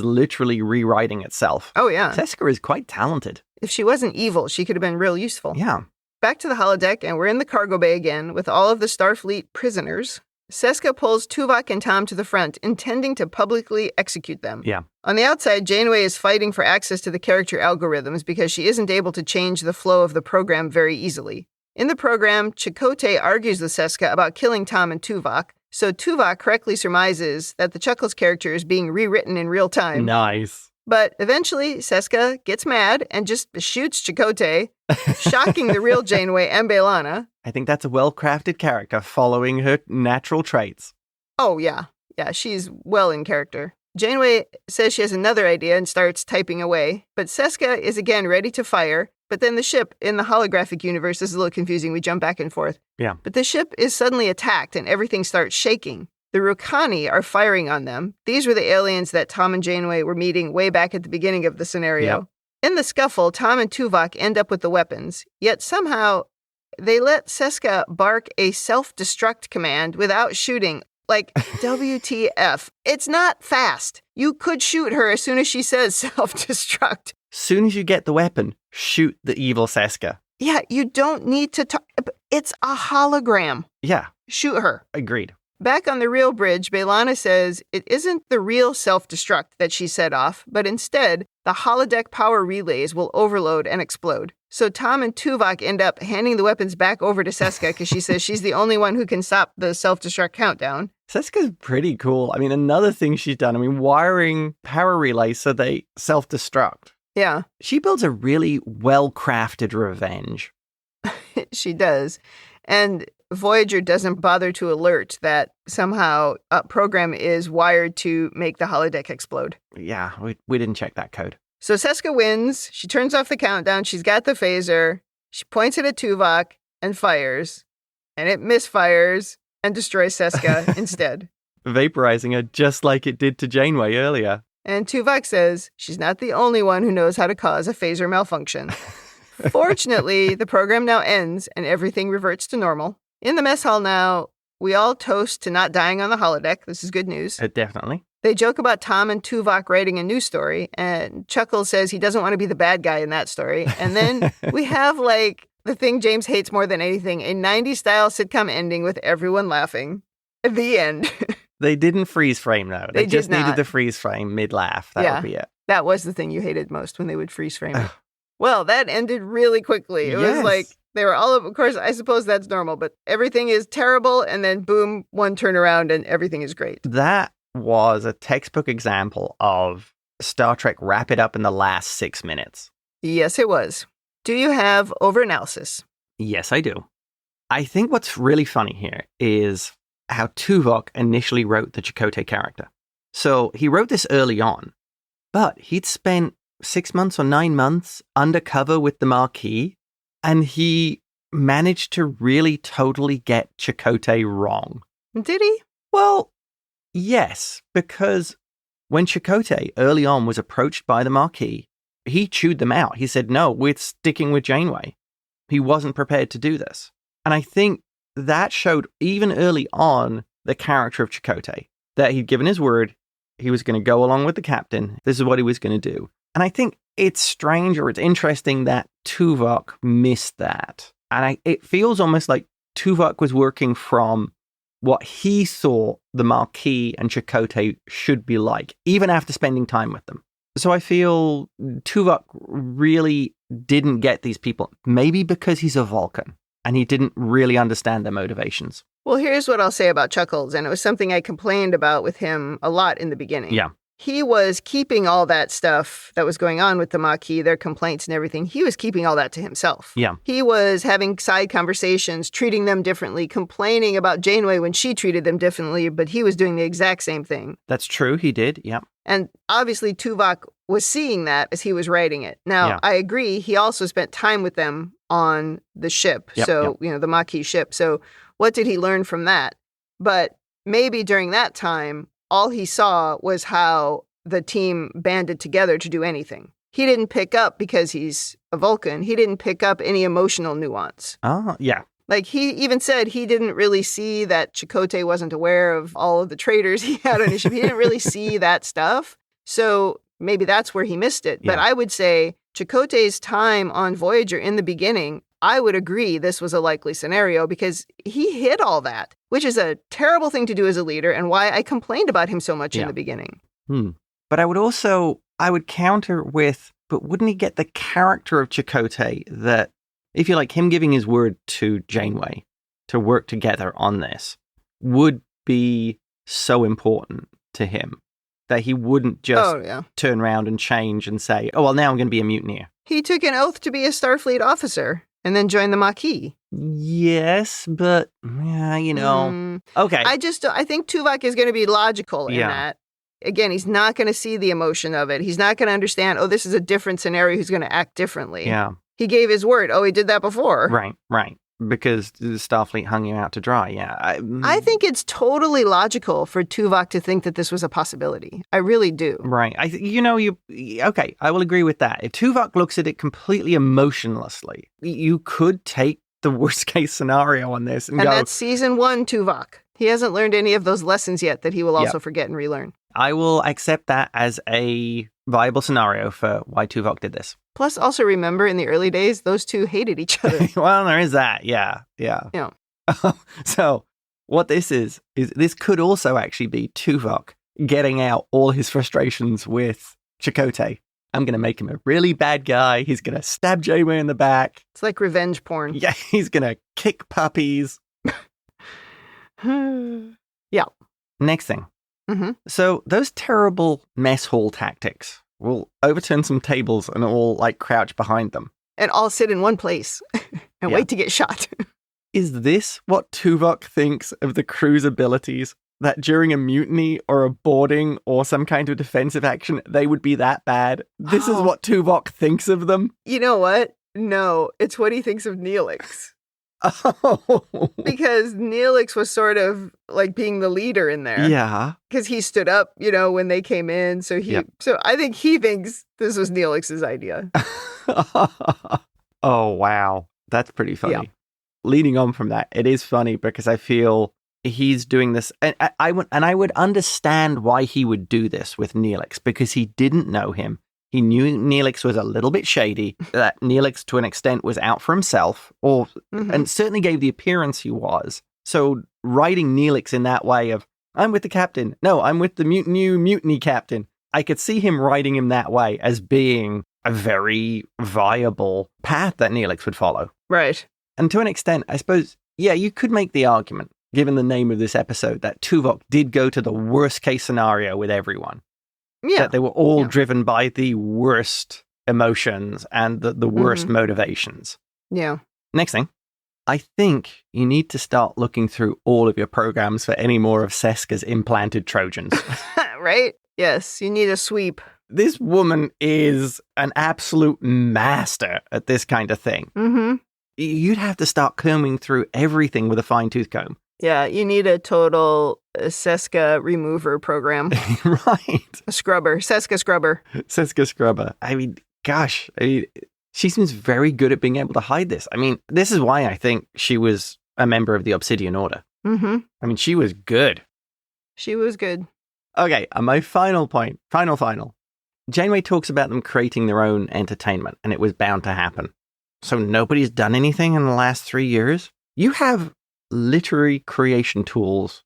literally rewriting itself. Oh, yeah. Seska is quite talented. If she wasn't evil, she could have been real useful. Yeah. Back to the holodeck, and we're in the cargo bay again with all of the Starfleet prisoners. Seska pulls Tuvok and Tom to the front, intending to publicly execute them. Yeah. On the outside, Janeway is fighting for access to the character algorithms because she isn't able to change the flow of the program very easily. In the program, Chakotay argues with Seska about killing Tom and Tuvok, so Tuvok correctly surmises that the Chuckles character is being rewritten in real time. Nice. But eventually, Seska gets mad and just shoots Chakotay, shocking the real Janeway and B'Elanna. I think that's a well-crafted character following her natural traits. Oh, yeah. Yeah, she's well in character. Janeway says she has another idea and starts typing away, but Seska is again ready to fire, but then the ship in the holographic universe is a little confusing. We jump back and forth. Yeah. But the ship is suddenly attacked and everything starts shaking. The Rukani are firing on them. These were the aliens that Tom and Janeway were meeting way back at the beginning of the scenario. Yep. In the scuffle, Tom and Tuvok end up with the weapons, yet somehow they let Seska bark a self-destruct command without shooting. Like, WTF. It's not fast. You could shoot her as soon as she says self-destruct. Soon as you get the weapon, shoot the evil Seska. Yeah, you don't need to talk. It's a hologram. Yeah. Shoot her. Agreed. Back on the real bridge, B'Elanna says it isn't the real self-destruct that she set off, but instead, the holodeck power relays will overload and explode. So Tom and Tuvok end up handing the weapons back over to Seska because she says she's the only one who can stop the self-destruct countdown. Seska's pretty cool. I mean, another thing she's done, wiring power relays so they self-destruct. Yeah. She builds a really well-crafted revenge. She does. And Voyager doesn't bother to alert that somehow a program is wired to make the holodeck explode. Yeah, we didn't check that code. So Seska wins. She turns off the countdown. She's got the phaser. She points it at Tuvok and fires. And it misfires and destroys Seska instead. Vaporizing her just like it did to Janeway earlier. And Tuvok says she's not the only one who knows how to cause a phaser malfunction. Fortunately, the program now ends and everything reverts to normal. In the mess hall now, we all toast to not dying on the holodeck. This is good news. Definitely. They joke about Tom and Tuvok writing a news story, and Chuckles says he doesn't want to be the bad guy in that story. And then we have, the thing James hates more than anything, a 90s-style sitcom ending with everyone laughing. The end. They didn't freeze frame, though. They just did not. needed the freeze frame mid-laugh. That would be it. That was the thing you hated most, when they would freeze frame it. Well, that ended really quickly. It was like, they were all of course, I suppose that's normal, but everything is terrible, and then boom, one turnaround, and everything is great. That was a textbook example of Star Trek wrap it up in the last 6 minutes. Yes, it was. Do you have overanalysis? Yes, I do. I think what's really funny here is how Tuvok initially wrote the Chakotay character. So he wrote this early on, but he'd spent 6 months or 9 months undercover with the Marquis, and he managed to really totally get Chakotay wrong. Did he? Well, yes, because when Chakotay early on was approached by the Marquis, he chewed them out. He said, no, we're sticking with Janeway. He wasn't prepared to do this. And I think that showed even early on the character of Chakotay, that he'd given his word, he was going to go along with the captain, this is what he was going to do. And I think it's strange or it's interesting that Tuvok missed that. And it feels almost like Tuvok was working from what he thought the Marquis and Chakotay should be like, even after spending time with them. So I feel Tuvok really didn't get these people, maybe because he's a Vulcan and he didn't really understand their motivations. Well, here's what I'll say about Chuckles, and it was something I complained about with him a lot in the beginning. Yeah. He was keeping all that stuff that was going on with the Maquis, their complaints and everything. He was keeping all that to himself. Yeah. He was having side conversations, treating them differently, complaining about Janeway when she treated them differently, but he was doing the exact same thing. That's true. He did. Yeah. And obviously Tuvok was seeing that as he was writing it. Now, Yeah. I agree. He also spent time with them on the ship. Yep, So, the Maquis ship. So what did he learn from that? But maybe during that time, all he saw was how the team banded together to do anything. He didn't pick up, because he's a Vulcan, he didn't pick up any emotional nuance. Oh, yeah. Like, he even said he didn't really see that Chakotay wasn't aware of all of the traitors he had on his ship. He didn't really see that stuff. So maybe that's where he missed it. But Yeah. I would say Chakotay's time on Voyager in the beginning, I would agree this was a likely scenario, because he hid all that, which is a terrible thing to do as a leader and why I complained about him so much in the beginning. But I would counter with, but wouldn't he get the character of Chakotay that, if you like, him giving his word to Janeway to work together on this would be so important to him that he wouldn't just turn around and change and say, oh, well, now I'm going to be a mutineer. He took an oath to be a Starfleet officer and then joined the Maquis. Yes, but, okay. I think Tuvok is going to be logical in that. Again, he's not going to see the emotion of it. He's not going to understand, oh, this is a different scenario. He's going to act differently. Yeah. He gave his word. Oh, he did that before. Right. Because the Starfleet hung you out to dry. Yeah. I think it's totally logical for Tuvok to think that this was a possibility. I really do. Right. Okay, I will agree with that. If Tuvok looks at it completely emotionlessly, you could take the worst case scenario on this and go... that's season 1 Tuvok. He hasn't learned any of those lessons yet that he will also forget and relearn. I will accept that as a viable scenario for why Tuvok did this. Plus, also remember, in the early days, those two hated each other. Well, there is that. Yeah. So, what this is this could also actually be Tuvok getting out all his frustrations with Chakotay. I'm going to make him a really bad guy. He's going to stab Janeway in the back. It's like revenge porn. Yeah, he's going to kick puppies. Yeah. Next thing. Mm-hmm. So those terrible mess hall tactics will overturn some tables and all crouch behind them. And all sit in one place and wait to get shot. Is this what Tuvok thinks of the crew's abilities? That during a mutiny or a boarding or some kind of defensive action, they would be that bad? This is what Tuvok thinks of them? You know what? No, it's what he thinks of Neelix. Oh. Because Neelix was sort of like being the leader in there. Yeah. Because he stood up, when they came in. So so I think he thinks this was Neelix's idea. Oh, wow. That's pretty funny. Yeah. Leading on from that, it is funny because I feel he's doing this. And I would understand why he would do this with Neelix, because he didn't know him. He knew Neelix was a little bit shady, that Neelix, to an extent, was out for himself, and certainly gave the appearance he was. So writing Neelix in that way of, I'm with the captain. No, I'm with the new mutiny captain. I could see him writing him that way as being a very viable path that Neelix would follow. Right. And to an extent, I suppose, you could make the argument, given the name of this episode, that Tuvok did go to the worst case scenario with everyone. Yeah. That they were all driven by the worst emotions and the worst motivations. Yeah. Next thing, I think you need to start looking through all of your programs for any more of Seska's implanted Trojans. Right? Yes, you need a sweep. This woman is an absolute master at this kind of thing. Mm-hmm. You'd have to start combing through everything with a fine-tooth comb. Yeah, you need a total Seska remover program. Right. A scrubber. Seska scrubber. Seska scrubber. I mean, gosh. She seems very good at being able to hide this. I mean, this is why I think she was a member of the Obsidian Order. Mm-hmm. I mean, she was good. She was good. Okay, and my final point. Final. Janeway talks about them creating their own entertainment, and it was bound to happen. So nobody's done anything in the last 3 years? You have literary creation tools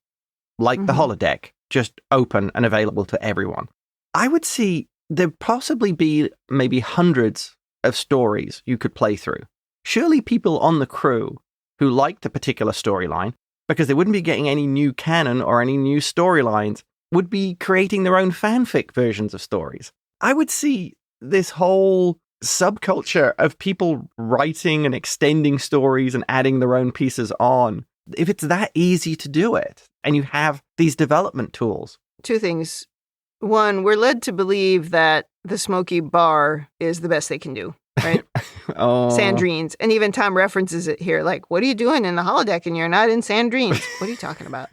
like the holodeck just open and available to everyone. I would see there'd possibly be maybe hundreds of stories you could play through. Surely people on the crew who liked a particular storyline, because they wouldn't be getting any new canon or any new storylines, would be creating their own fanfic versions of stories. I would see this whole subculture of people writing and extending stories and adding their own pieces on. If it's that easy to do it, and you have these development tools. Two things. One, we're led to believe that the Smoky Bar is the best they can do, right? Sandrine's. And even Tom references it here. Like, what are you doing in the holodeck and you're not in Sandrine's? What are you talking about?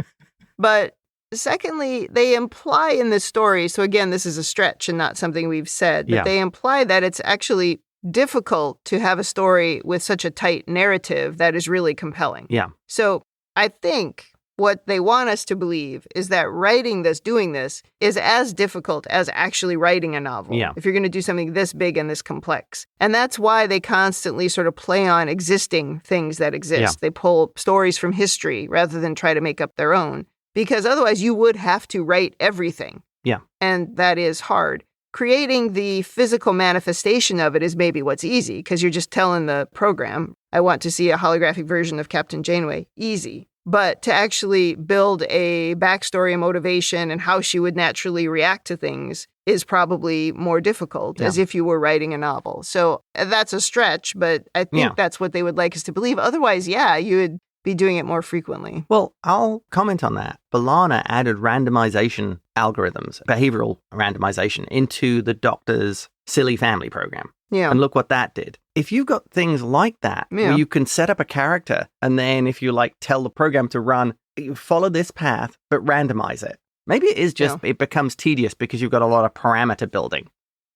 But secondly, they imply in this story, so again, this is a stretch and not something we've said, but they imply that it's actually difficult to have a story with such a tight narrative that is really compelling. Yeah. So I think what they want us to believe is that writing this, doing this, is as difficult as actually writing a novel. Yeah. If you're going to do something this big and this complex. And that's why they constantly sort of play on existing things that exist. Yeah. They pull stories from history rather than try to make up their own. Because otherwise you would have to write everything. Yeah. And that is hard. Creating the physical manifestation of it is maybe what's easy, because you're just telling the program, I want to see a holographic version of Captain Janeway. Easy. But to actually build a backstory and motivation and how she would naturally react to things is probably more difficult, as if you were writing a novel. So that's a stretch, but I think that's what they would like us to believe. Otherwise, you would be doing it more frequently. Well, I'll comment on that. B'Elanna added randomization algorithms, behavioral randomization, into the Doctor's Silly Family program. Yeah. And look what that did. If you've got things like that, where you can set up a character, and then if you tell the program to run, follow this path, but randomize it. Maybe it is just, it becomes tedious because you've got a lot of parameter building.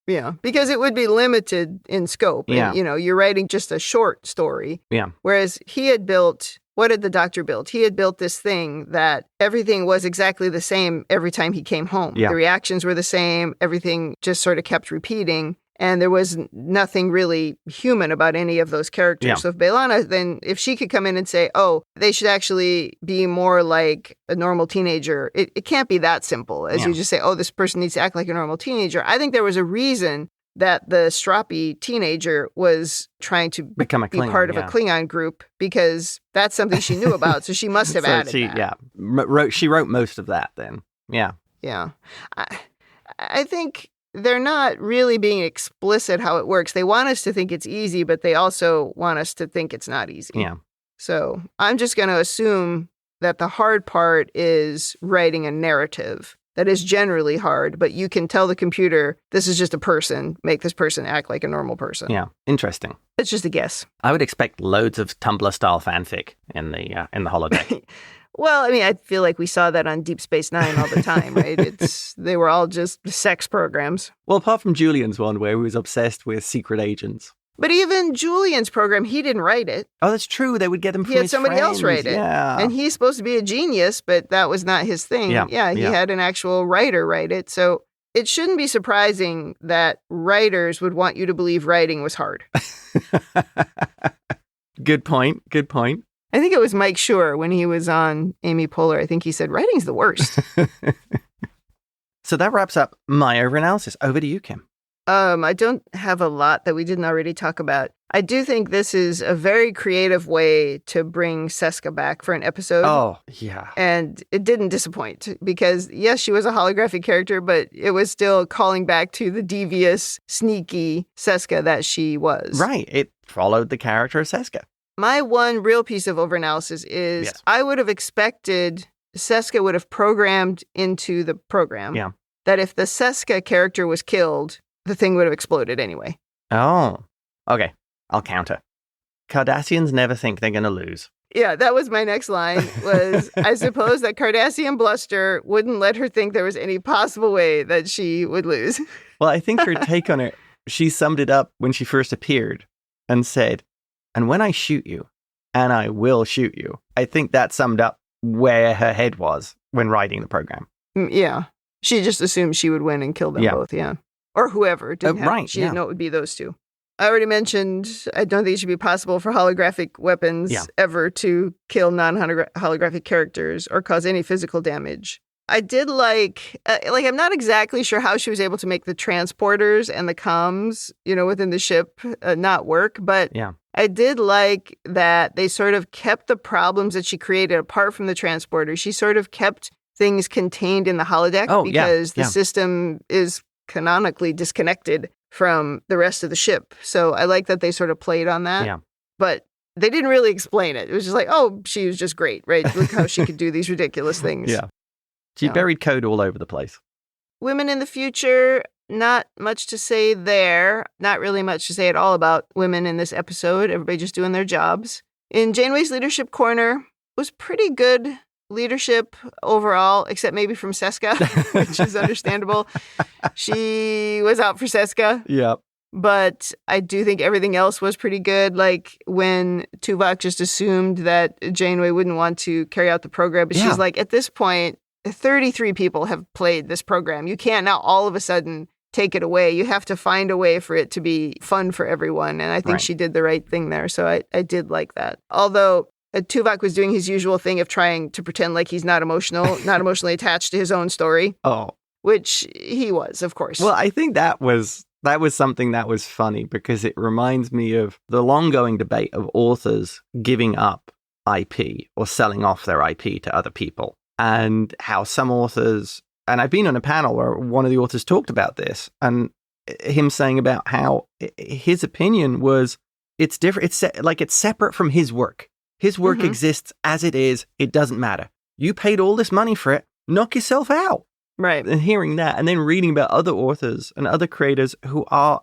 Yeah, because it would be limited in scope. Yeah. And, you're writing just a short story. Yeah. Whereas he had built, what did the Doctor build? He had built this thing that everything was exactly the same every time he came home. Yeah. The reactions were the same. Everything just sort of kept repeating. And there was nothing really human about any of those characters. Yeah. So if B'Elanna, then if she could come in and say, oh, they should actually be more like a normal teenager, it can't be that simple as you just say, oh, this person needs to act like a normal teenager. I think there was a reason that the stroppy teenager was trying to be part of a Klingon group, because that's something she knew about. So she must have added that. Yeah. She wrote most of that then. Yeah. Yeah. I think they're not really being explicit how it works. They want us to think it's easy, but they also want us to think it's not easy. Yeah. So I'm just going to assume that the hard part is writing a narrative. That is generally hard, but you can tell the computer, this is just a person, make this person act like a normal person. Yeah, interesting. It's just a guess. I would expect loads of Tumblr-style fanfic in the holodeck. Well, I mean, I feel like we saw that on Deep Space Nine all the time, right? They were all just sex programs. Well, apart from Julian's one, where he was obsessed with secret agents. But even Julian's program, he didn't write it. Oh, that's true. They would get him from his friends. He had somebody else write it. Yeah. And he's supposed to be a genius, but that was not his thing. Yeah, he had an actual writer write it. So it shouldn't be surprising that writers would want you to believe writing was hard. Good point. I think it was Mike Schur when he was on Amy Poehler. I think he said, writing's the worst. So that wraps up my overanalysis. Over to you, Kim. I don't have a lot that we didn't already talk about. I do think this is a very creative way to bring Seska back for an episode. Oh, yeah. And it didn't disappoint because, yes, she was a holographic character, but it was still calling back to the devious, sneaky Seska that she was. Right. It followed the character of Seska. My one real piece of overanalysis is I would have expected Seska would have programmed into the program that if the Seska character was killed, the thing would have exploded anyway. Oh, okay. I'll counter. Cardassians never think they're going to lose. Yeah, that was my next line, was I suppose that Cardassian bluster wouldn't let her think there was any possible way that she would lose. Well, I think her take on it, she summed it up when she first appeared and said, and when I shoot you, and I will shoot you, I think that summed up where her head was when writing the program. Yeah. She just assumed she would win and kill them both, Or whoever. She didn't know it would be those two. I already mentioned I don't think it should be possible for holographic weapons ever to kill non-holographic characters or cause any physical damage. I did like I'm not exactly sure how she was able to make the transporters and the comms, within the ship not work, but I did like that they sort of kept the problems that she created apart from the transporter. She sort of kept things contained in the holodeck because the system is canonically disconnected from the rest of the ship. So I like that they sort of played on that. Yeah. But they didn't really explain it. It was just like, oh, she was just great, right? Look how she could do these ridiculous things. Yeah. She buried code all over the place. Women in the future, not much to say there. Not really much to say at all about women in this episode. Everybody just doing their jobs. In Janeway's leadership corner, was pretty good leadership overall, except maybe from Seska, which is understandable. She was out for Seska. Yeah. But I do think everything else was pretty good. Like when Tuvok just assumed that Janeway wouldn't want to carry out the program. But she's like, at this point, 33 people have played this program. You can't now all of a sudden take it away. You have to find a way for it to be fun for everyone. And I think she did the right thing there. So I did like that. Although Tuvok was doing his usual thing of trying to pretend like he's not emotionally attached to his own story. Oh. Which he was, of course. Well, I think that was something that was funny because it reminds me of the long-going debate of authors giving up IP or selling off their IP to other people. And how some authors, and I've been on a panel where one of the authors talked about this, and him saying about how his opinion was it's different. It's separate from his work. His work exists as it is. It doesn't matter. You paid all this money for it. Knock yourself out. Right. And hearing that and then reading about other authors and other creators who are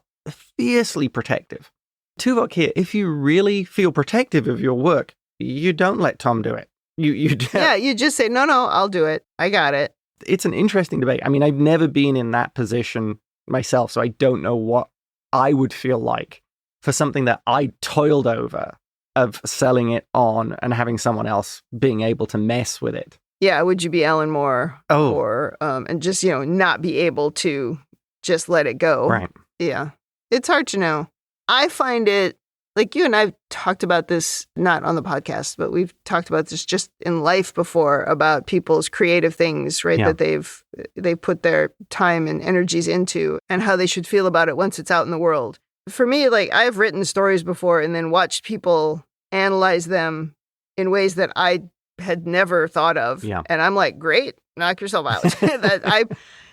fiercely protective. Tuvok here, if you really feel protective of your work, you don't let Tom do it. You just say, no, I'll do it. I got it. It's an interesting debate. I mean, I've never been in that position myself, so I don't know what I would feel like for something that I toiled over of selling it on and having someone else being able to mess with it. Yeah, would you be Alan Moore? Oh. Or, and just, not be able to just let it go. Right. Yeah. It's hard to know. I find it, like you and I've talked about this, not on the podcast, but we've talked about this just in life before about people's creative things, right? That they've put their time and energies into and how they should feel about it once it's out in the world. For me, like I've written stories before and then watched people analyze them in ways that I had never thought of. Yeah. And I'm like, great, knock yourself out.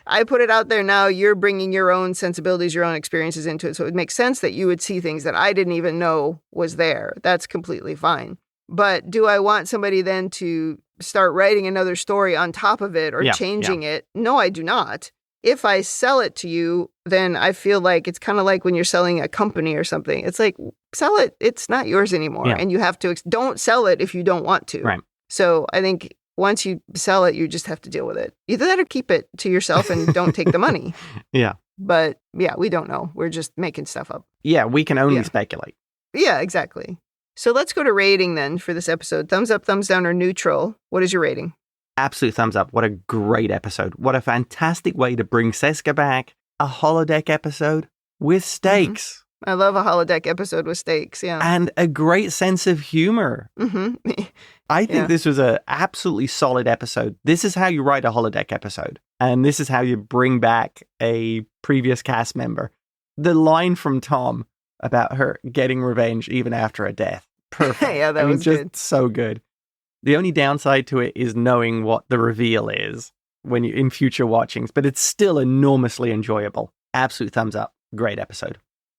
I put it out there now. You're bringing your own sensibilities, your own experiences into it. So it makes sense that you would see things that I didn't even know was there. That's completely fine. But do I want somebody then to start writing another story on top of it or changing it? No, I do not. If I sell it to you, then I feel like it's kind of like when you're selling a company or something. It's like, sell it. It's not yours anymore. Yeah. And you have to, don't sell it if you don't want to. Right. So I think once you sell it, you just have to deal with it. Either that or keep it to yourself and don't take the money. Yeah. But yeah, we don't know. We're just making stuff up. Yeah, we can only speculate. Yeah, exactly. So let's go to rating then for this episode. Thumbs up, thumbs down, or neutral. What is your rating? Absolute thumbs up. What a great episode. What a fantastic way to bring Seska back. A holodeck episode with stakes. I love a holodeck episode with stakes, yeah. And a great sense of humor. I think this was an absolutely solid episode. This is how you write a holodeck episode. And this is how you bring back a previous cast member. The line from Tom about her getting revenge even after a death. Perfect. Yeah, that was just good. So good. The only downside to it is knowing what the reveal is when you in future watchings, but it's still enormously enjoyable. Absolute thumbs up. Great episode.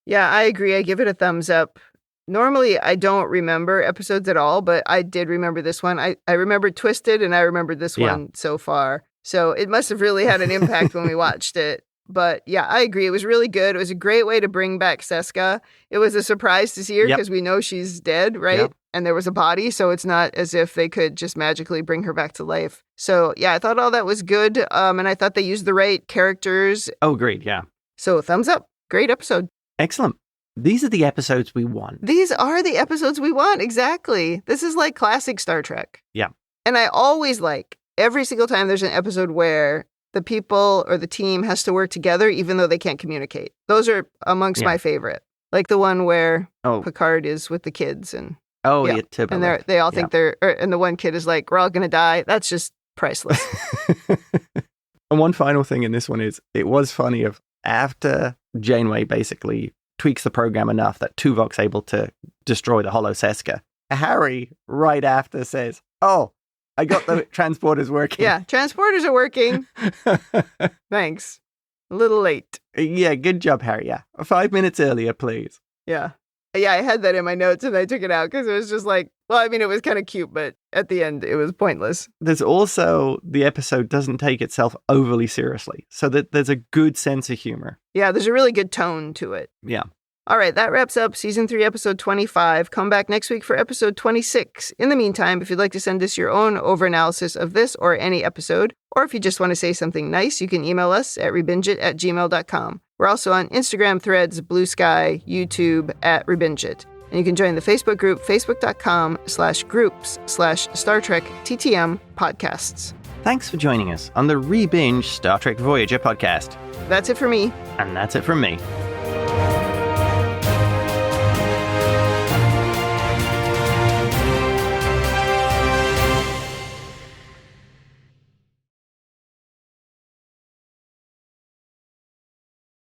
Yeah, I agree. I give it a thumbs up. Normally, I don't remember episodes at all, but I did remember this one. I remember Twisted, and I remembered this one so far. So it must have really had an impact when we watched it. But yeah, I agree. It was really good. It was a great way to bring back Seska. It was a surprise to see her because we know she's dead, right? Yep. And there was a body, so it's not as if they could just magically bring her back to life. So yeah, I thought all that was good. And I thought they used the right characters. Oh, agreed. Yeah. So thumbs up. Great episode. Excellent. These are the episodes we want. These are the episodes we want. Exactly. This is like classic Star Trek. Yeah. And I always like every single time there's an episode where the people or the team has to work together, even though they can't communicate. Those are amongst my favorite. Like the one where Oh, Picard is with the kids and yeah, Turbolift. and they all think and the one kid is like, we're all going to die. That's just priceless. And one final thing in this one is, it was funny of after Janeway basically tweaks the program enough that Tuvok's able to destroy the holo Seska, Harry right after says, "Oh, I got the transporters working." Yeah, transporters are working. Thanks. A little late. Yeah, good job, Harry. Yeah, 5 minutes earlier, please. Yeah. Yeah, I had that in my notes and I took it out because it was just like, well, I mean, it was kind of cute, but at the end, it was pointless. There's also, the episode doesn't take itself overly seriously, so that there's a good sense of humor. Yeah, there's a really good tone to it. Yeah. All right, that wraps up Season 3, Episode 25. Come back next week for Episode 26. In the meantime, if you'd like to send us your own overanalysis of this or any episode, or if you just want to say something nice, you can email us at ReBingeIT@gmail.com. We're also on Instagram, Threads, Blue Sky, YouTube at ReBingeIT. And you can join the Facebook group, facebook.com/groups/Star Trek TTM podcasts. Thanks for joining us on the ReBinge Star Trek Voyager podcast. That's it for me. And that's it from me.